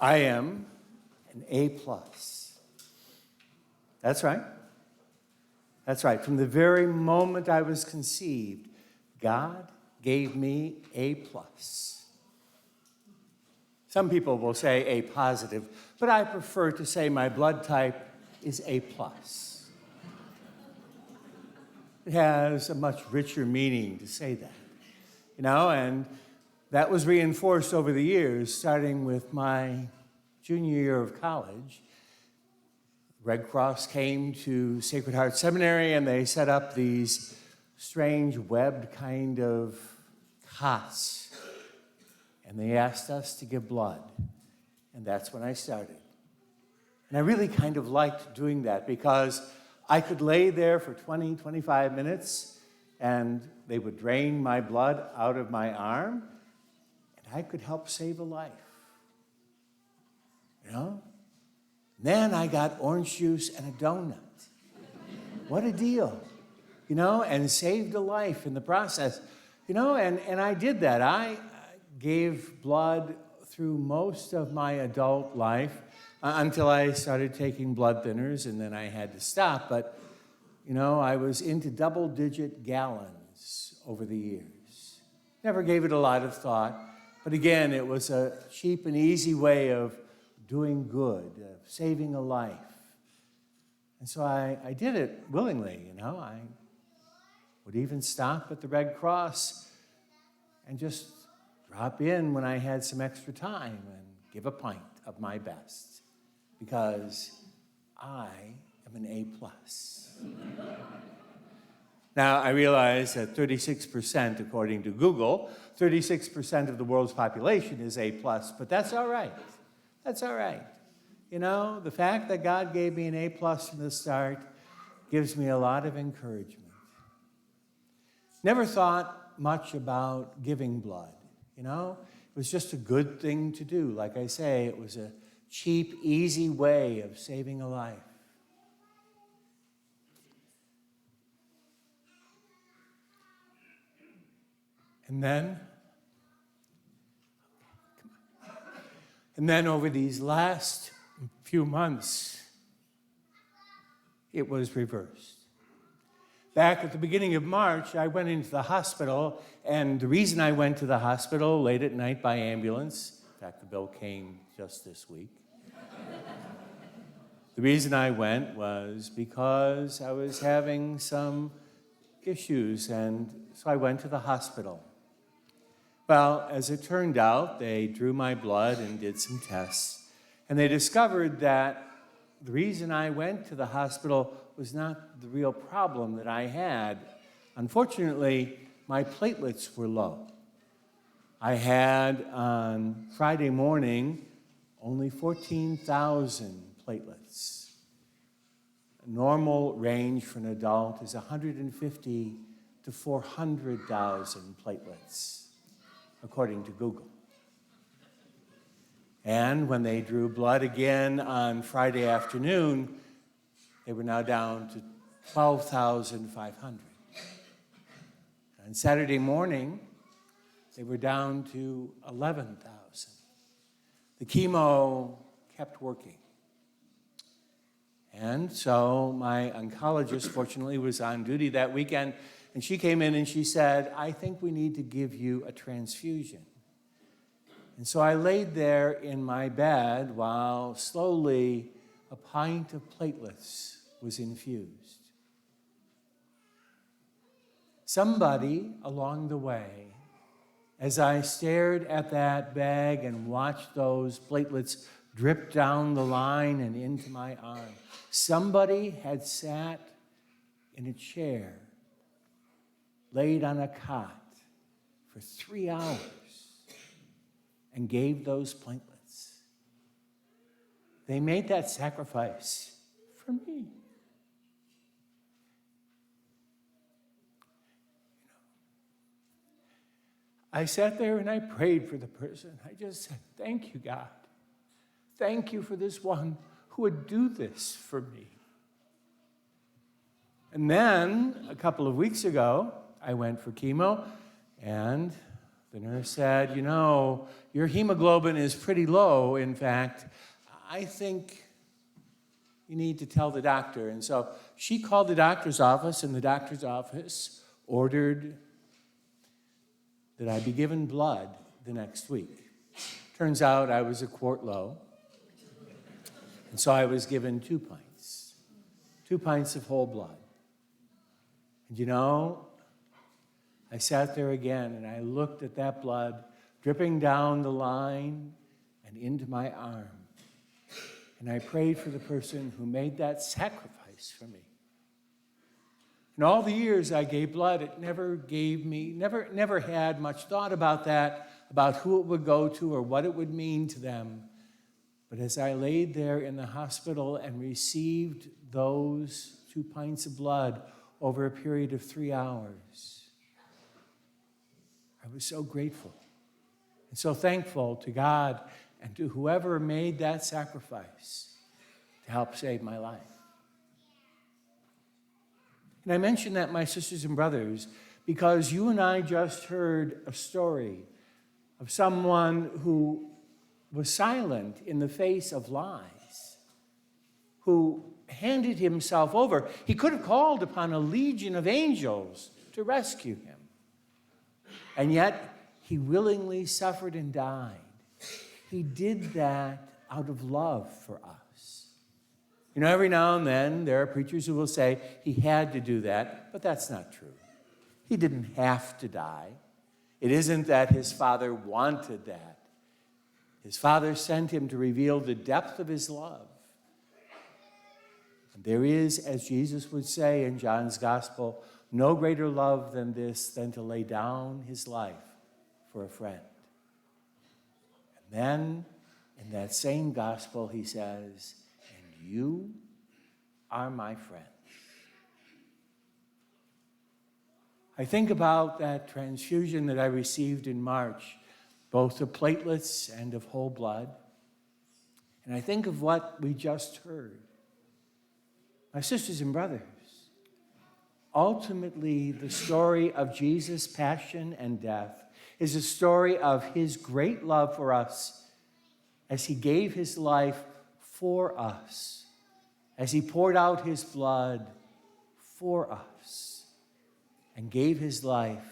I am an A+. That's right. That's right. From the very moment I was conceived, God gave me A+. Some people will say A positive, but I prefer to say my blood type is A+. It has a much richer meaning to say that, and that was reinforced over the years, starting with my junior year of college. Red Cross came to Sacred Heart Seminary, and they set up these strange webbed kind of cots. And they asked us to give blood. And that's when I started. And I really kind of liked doing that because I could lay there for 20, 25 minutes, and they would drain my blood out of my arm, and I could help save a life. Then I got orange juice and a donut. What a deal, and saved a life in the process. And I did that. I gave blood through most of my adult life until I started taking blood thinners, and then I had to stop. But, I was into double-digit gallons over the years. Never gave it a lot of thought. But again, it was a cheap and easy way of doing good, of saving a life. And so I did it willingly, I would even stop at the Red Cross and just drop in when I had some extra time and give a pint of my best, because I am an A+. Now, I realize that 36%, according to Google, 36% of the world's population is A+, but that's all right. That's all right. The fact that God gave me an A+ from the start gives me a lot of encouragement. Never thought much about giving blood, It was just a good thing to do. Like I say, it was a cheap, easy way of saving a life. And then over these last few months, it was reversed. Back at the beginning of March, I went into the hospital, and the reason I went to the hospital late at night by ambulance, in fact, the bill came just this week. The reason I went was because I was having some issues, and so I went to the hospital. Well, as it turned out, they drew my blood and did some tests, and they discovered that the reason I went to the hospital was not the real problem that I had. Unfortunately, my platelets were low. I had, on Friday morning, only 14,000 platelets. A normal range for an adult is 150 to 400,000 platelets, according to Google. And when they drew blood again on Friday afternoon, they were now down to 12,500. On Saturday morning, they were down to 11,000. The chemo kept working. And so my oncologist, fortunately, was on duty that weekend, and she came in and she said, "I think we need to give you a transfusion." And so I laid there in my bed while slowly a pint of platelets was infused. Somebody along the way, as I stared at that bag and watched those platelets drip down the line and into my arm, somebody had sat in a chair, laid on a cot for 3 hours, and gave those platelets. They made that sacrifice for me. I sat there and I prayed for the person. I just said, "Thank you, God. Thank you for this one who would do this for me." And then, a couple of weeks ago, I went for chemo, and The nurse said, your hemoglobin is pretty low. In fact, I think you need to tell the doctor. And so she called the doctor's office, and the doctor's office ordered that I be given blood the next week. Turns out I was a quart low, and so I was given 2 pints. 2 pints of whole blood. And I sat there again, and I looked at that blood dripping down the line and into my arm. And I prayed for the person who made that sacrifice for me. In all the years I gave blood, it never had much thought about that, about who it would go to or what it would mean to them. But as I laid there in the hospital and received those 2 pints of blood over a period of 3 hours, I was so grateful and so thankful to God and to whoever made that sacrifice to help save my life. And I mention that, my sisters and brothers, because you and I just heard a story of someone who was silent in the face of lies, who handed himself over. He could have called upon a legion of angels to rescue him. And yet, he willingly suffered and died. He did that out of love for us. Every now and then, there are preachers who will say he had to do that, but that's not true. He didn't have to die. It isn't that his Father wanted that. His Father sent him to reveal the depth of his love. And there is, as Jesus would say in John's Gospel, no greater love than this, than to lay down his life for a friend. And then, in that same gospel, he says, and you are my friends. I think about that transfusion that I received in March, both of platelets and of whole blood. And I think of what we just heard. My sisters and brothers, ultimately, the story of Jesus' passion and death is a story of his great love for us as he gave his life for us, as he poured out his blood for us and gave his life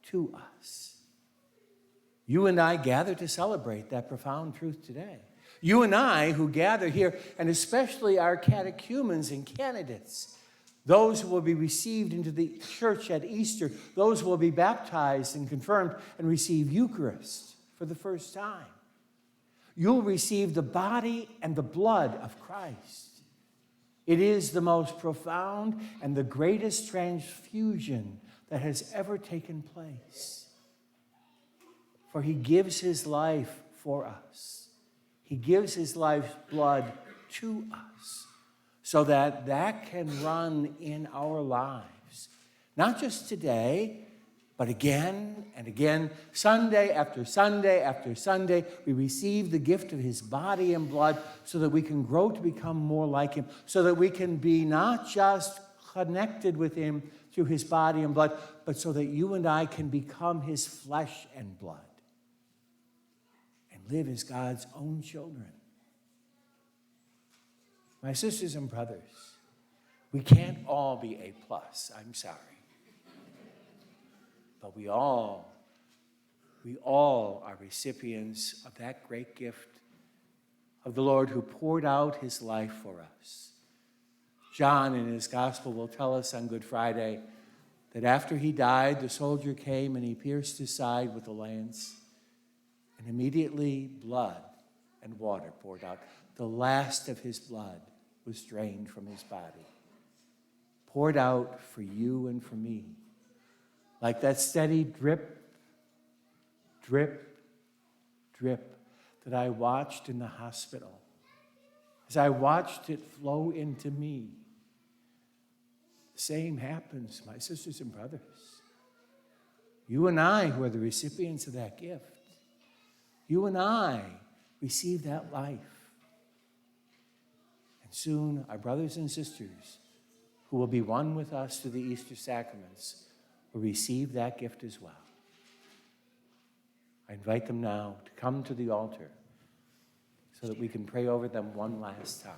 to us. You and I gather to celebrate that profound truth today. You and I who gather here, and especially our catechumens and candidates, those who will be received into the church at Easter, those who will be baptized and confirmed and receive Eucharist for the first time. You'll receive the body and the blood of Christ. It is the most profound and the greatest transfusion that has ever taken place. For he gives his life for us. He gives his life's blood to us so that that can run in our lives. Not just today, but again and again, Sunday after Sunday after Sunday, we receive the gift of his body and blood so that we can grow to become more like him, so that we can be not just connected with him through his body and blood, but so that you and I can become his flesh and blood and live as God's own children. My sisters and brothers, we can't all be A+, I'm sorry. But we all are recipients of that great gift of the Lord who poured out his life for us. John in his gospel will tell us on Good Friday that after he died, the soldier came and he pierced his side with a lance, and immediately blood and water poured out. The last of his blood was drained from his body, poured out for you and for me. Like that steady drip, drip, drip that I watched in the hospital. As I watched it flow into me, the same happens, my sisters and brothers. You and I who are the recipients of that gift, you and I receive that life. And soon our brothers and sisters who will be one with us through the Easter sacraments will receive that gift as well. I invite them now to come to the altar so that we can pray over them one last time.